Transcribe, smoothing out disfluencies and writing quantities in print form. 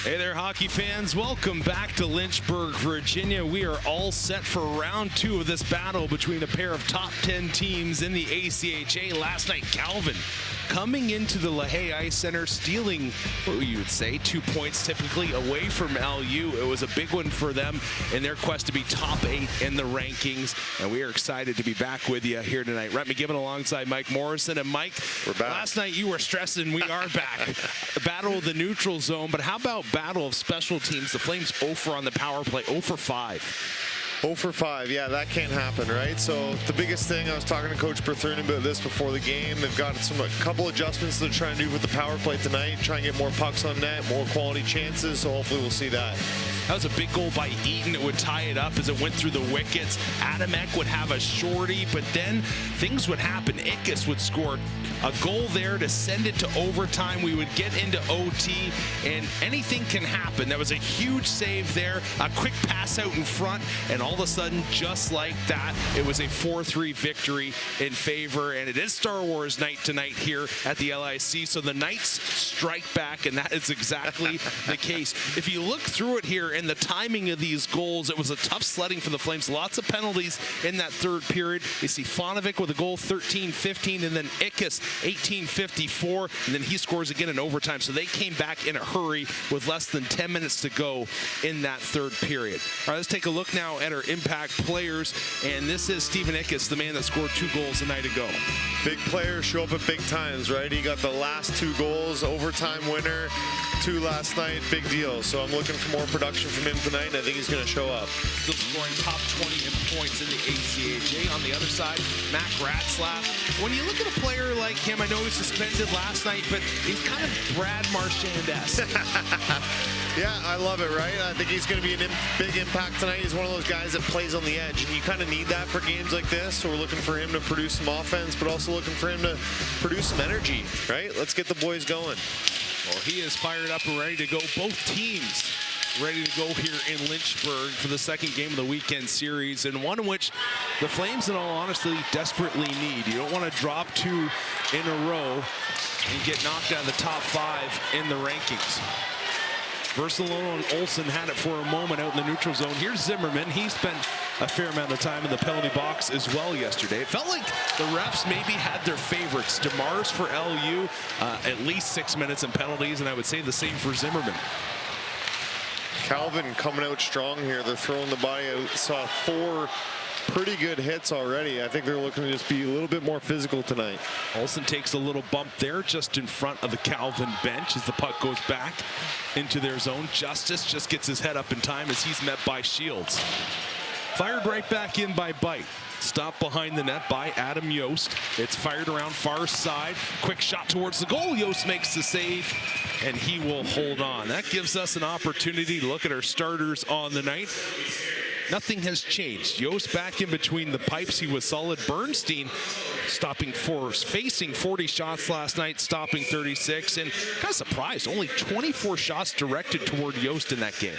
Hey there, hockey fans. Welcome back to Lynchburg, Virginia. We are all set for round two of this battle between a pair of top 10 teams in the ACHA. Last night, Calvin coming into the LaHaye Ice Center, stealing, what you would say, 2 points typically away from LU. It was a big one for them in their quest to be top 8 in the rankings. And we are excited to be back with you here tonight. Rhett McGibbon alongside Mike Morrison. And Mike, we're back. Last night you were stressing, we are back. Battle of the neutral zone, but how about battle of special teams? The Flames 0 for on the power play, 0 for 5. 0 for 5, yeah, that can't happen, right? So the biggest thing, I was talking to Coach Berthern about this before the game. They've got a couple adjustments they're trying to do with the power play tonight, try and get more pucks on net, more quality chances, so hopefully we'll see that. That was a big goal by Eaton. It would tie it up as it went through the wickets. Adamek would have a shorty, but then things would happen. Ickes would score a goal there to send it to overtime. We would get into OT, and anything can happen. That was a huge save there, a quick pass out in front, and all of a sudden, just like that, it was a 4-3 victory in favor, and it is Star Wars night tonight here at the LIC, so the Knights strike back, and that is exactly the case. If you look through it here and the timing of these goals, it was a tough sledding for the Flames. Lots of penalties in that third period. You see Fonovic with a goal, 13-15, and then Ickes, 18-54, and then he scores again in overtime. So they came back in a hurry with less than 10 minutes to go in that third period. All right, let's take a look now at our impact players, and this is Steven Ickes, the man that scored 2 goals a night ago. Big players show up at big times, right? He got the last 2 goals, overtime winner, 2 last night, big deal. So I'm looking for more production from him tonight, and I think he's going to show up. Still scoring top 20 in points in the ACHA. On the other side, Mac Ratzlaff. When you look at a player like him, I know he was suspended last night, but he's kind of Brad Marchand-esque. Yeah, I love it, right? I think he's going to be a big impact tonight. He's one of those guys that plays on the edge, and you kind of need that for games like this. So we're looking for him to produce some offense, but also looking for him to produce some energy, right? Let's get the boys going. Well, he is fired up and ready to go. Both teams ready to go here in Lynchburg for the second game of the weekend series, and one in which the Flames, in all honesty, desperately need. You don't want to drop 2 in a row and get knocked out of the top 5 in the rankings. Versalono and Olsen had it for a moment out in the neutral zone. Here's Zimmerman. He spent a fair amount of time in the penalty box as well yesterday. It felt like the refs maybe had their favorites. DeMars for LU, at least 6 minutes in penalties, and I would say the same for Zimmerman. Calvin coming out strong here. They're throwing the body out. Saw 4 pretty good hits already. I think they're looking to just be a little bit more physical tonight. Olsen takes a little bump there just in front of the Calvin bench as the puck goes back into their zone. Justice just gets his head up in time as he's met by Shields. Fired right back in by Bite. Stopped behind the net by Adam Yost. It's fired around far side. Quick shot towards the goal. Yost makes the save, and he will hold on. That gives us an opportunity to look at our starters on the night. Nothing has changed. Yost back in between the pipes. He was solid. Bernstein facing 40 shots last night, stopping 36, and kind of surprised. Only 24 shots directed toward Yost in that game.